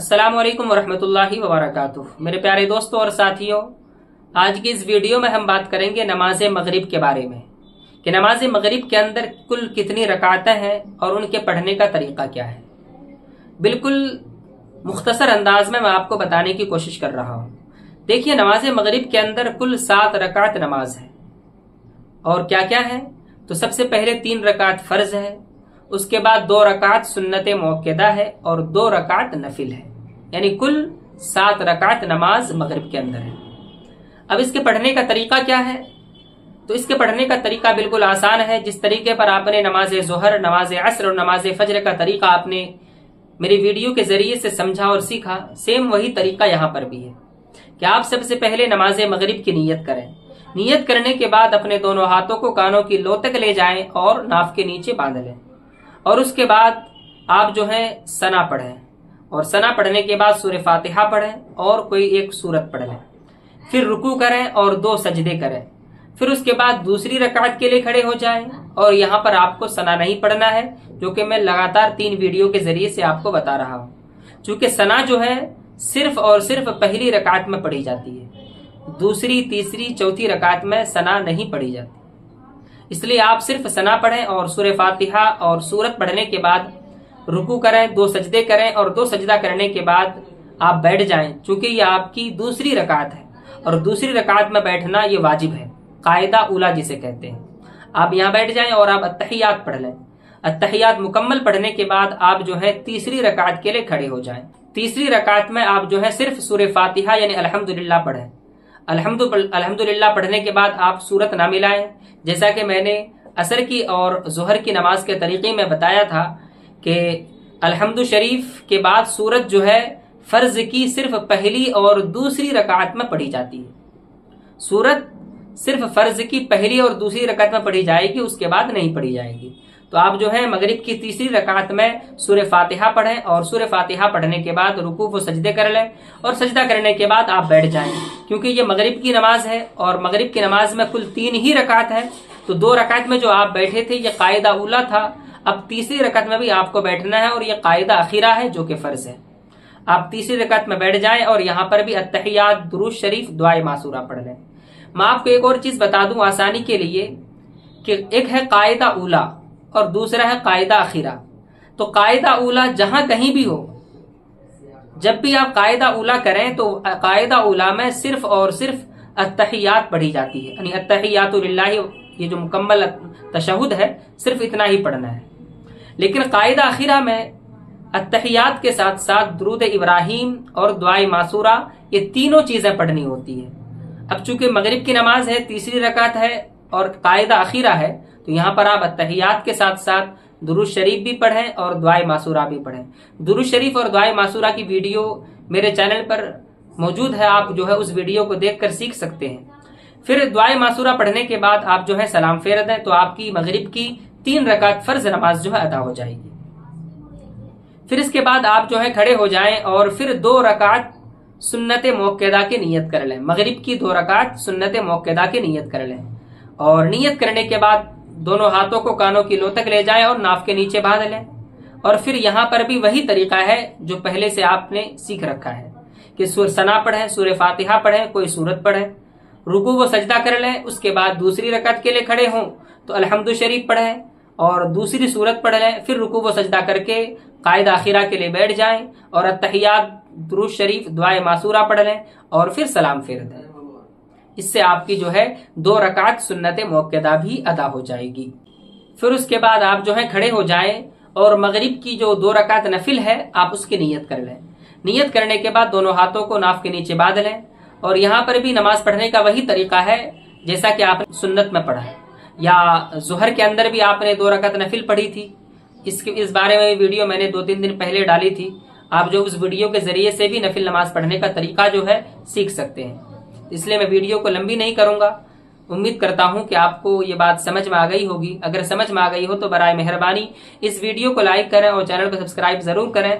अस्सलाम वालेकुम वरहमतुल्लाहि वबरकातुह। मेरे प्यारे दोस्तों और साथियों, आज की इस वीडियो में हम बात करेंगे नमाज मगरिब के बारे में कि नमाज मगरिब के अंदर कुल कितनी रकातें हैं और उनके पढ़ने का तरीका क्या है। बिल्कुल मुख्तसर अंदाज में मैं आपको बताने की कोशिश कर रहा हूँ। देखिए, नमाज मगरिब के अंदर कुल 7 रकात नमाज है और क्या क्या है। तो सबसे पहले 3 रकात फर्ज है, उसके बाद 2 रकात सुन्नत मौक़दा है और 2 रकात नफिल है, यानी कुल 7 रकात नमाज मगरिब के अंदर है। अब इसके पढ़ने का तरीका क्या है? तो इसके पढ़ने का तरीका बिल्कुल आसान है। जिस तरीके पर आपने नमाज ज़ोहर, नमाज असर और नमाज फजर का तरीका आपने मेरी वीडियो के जरिए से समझा और सीखा, सेम वही तरीका यहाँ पर भी है कि आप सबसे पहले नमाज मगरिब की नीयत करें। नीयत करने के बाद अपने दोनों हाथों को कानों की लो तक ले जाएं और नाफ के नीचे बांध लें और उसके बाद आप जो है सना पढ़ें और सना पढ़ने के बाद सूरह फातिहा पढ़ें और कोई एक सूरत पढ़ लें। फिर रुकू करें और 2 सजदे करें। फिर उसके बाद दूसरी रकात के लिए खड़े हो जाएं और यहाँ पर आपको सना नहीं पढ़ना है, जो कि मैं लगातार 3 वीडियो के जरिए से आपको बता रहा हूँ। चूंकि सना जो है सिर्फ और सिर्फ पहली रकात में पढ़ी जाती है, दूसरी, तीसरी, चौथी रकात में सना नहीं पढ़ी जाती। इसलिए आप सिर्फ सना पढ़ें और सूरह फातिहा और सूरत पढ़ने के बाद रुकू करें, 2 सजदे करें और 2 सजदा करने के बाद आप बैठ जाएं। चूंकि ये आपकी दूसरी रकात है और दूसरी रकात में बैठना ये वाजिब है, कायदा उला जिसे कहते हैं। आप यहाँ बैठ जाएं और आप अत्तहियात पढ़ लें। अत्तहियात मुकम्मल पढ़ने के बाद आप जो है तीसरी रकात के लिए खड़े हो जाएं। तीसरी रकात में आप जो है सिर्फ सूरह फातिहा यानी अल्हम्दुलिल्लाह पढ़ें। अल्हम्दुलिल्लाह पढ़ने के बाद आप सूरत ना मिलाएं, जैसा कि मैंने असर की और ज़ोहर की नमाज के तरीके में बताया था कि अल्हम्दु शरीफ के बाद सूरत जो है फर्ज की सिर्फ पहली और दूसरी रकात में पढ़ी जाती है। सूरत सिर्फ फर्ज की पहली और दूसरी रकात में पढ़ी जाएगी, उसके बाद नहीं पढ़ी जाएगी। तो आप जो है मगरिब की तीसरी रकात में सूरह फातिहा पढ़ें और सूरह फातिहा पढ़ने के बाद रुकू व सजदे कर लें और सजदा करने के बाद आप बैठ जाएं। क्योंकि ये मगरिब की नमाज है और मगरिब की नमाज में कुल 3 ही रकात है, तो 2 रकात में जो आप बैठे थे ये कायदा उला था। अब तीसरी रकात में भी आपको बैठना है और ये कायदा अखीरा है जो कि फर्ज है। आप तीसरी रकात में बैठ जाएं और यहाँ पर भी अत्तहियात, दुरूद शरीफ, दुआए मासूरा पढ़ लें। मैं आपको एक और चीज बता दूं आसानी के लिए कि एक है कायदा उला और दूसरा है कायदा अखीरा। तो कायदा उला जहां कहीं भी हो, जब भी आप कायदा उला करें तो कायदा उला में सिर्फ और सिर्फ अत्तहियात पढ़ी जाती है, यानी अत्तहियातु लिल्लाहि, ये जो मुकम्मल तशहुद है सिर्फ इतना ही पढ़ना है। लेकिन कायदा अखीरा में अत्तहियात के साथ साथ दुरूद इब्राहिम और दुआए मासूरा, ये तीनों चीजें पढ़नी होती है। अब चूंकि मगरिब की नमाज है, तीसरी रकात है और कायदा अखीरा है, तो यहाँ पर आप अत्तहियात के साथ साथ दुरूद शरीफ भी पढ़ें और दुआए मासूरा भी पढ़ें। दुरूद शरीफ और दुआए मासूरा की वीडियो मेरे चैनल पर मौजूद है, आप जो है उस वीडियो को देखकर सीख सकते हैं। फिर दुआए मासूरा पढ़ने के बाद आप जो है सलाम फेर दें, तो आपकी मगरिब की 3 रकात फर्ज नमाज जो है अदा हो जाएगी। फिर इसके बाद आप जो है खड़े हो जाएं और फिर 2 रकात सुन्नत मौक़दा की नीयत कर लें। मगरिब की 2 रकात सुन्नत मौक़दा की नीयत कर लें और नीयत करने के बाद दोनों हाथों को कानों की लो तक ले जाएं और नाफ के नीचे बांध लें। और फिर यहाँ पर भी वही तरीका है जो पहले से आपने सीख रखा है कि सना पढ़ें, सूरह फातिहा पढ़ें, कोई सूरत पढ़ें, रुकू व सजदा कर लें। उसके बाद दूसरी रकात के लिए खड़े हों तो अल्हम्दु शरीफ पढ़ें और दूसरी सूरत पढ़ लें। फिर रुकू व सजदा करके कायदा आखिरा के लिए बैठ जाएं और अत्तहियात, दुरूद शरीफ, दुआए मासूरा पढ़ लें और फिर सलाम फेर दें। इससे आपकी जो है 2 रकात सुन्नत मौक़दा भी अदा हो जाएगी। फिर उसके बाद आप जो है खड़े हो जाएं और मगरिब की जो 2 रकात नफिल है आप उसकी नीयत कर लें। नीयत करने के बाद दोनों हाथों को नाफ के नीचे बांध लें और यहाँ पर भी नमाज पढ़ने का वही तरीका है जैसा कि आपने सुन्नत में पढ़ा है, या ज़ोहर के अंदर भी आपने 2 रकात नफिल पढ़ी थी। इस बारे में वीडियो मैंने 2-3 दिन पहले डाली थी। आप जो उस वीडियो के जरिए से भी नफिल नमाज पढ़ने का तरीका जो है सीख सकते हैं। इसलिए मैं वीडियो को लंबी नहीं करूंगा। उम्मीद करता हूं कि आपको ये बात समझ में आ गई होगी। अगर समझ में आ गई हो तो बराए मेहरबानी इस वीडियो को लाइक करें और चैनल को सब्सक्राइब जरूर करें।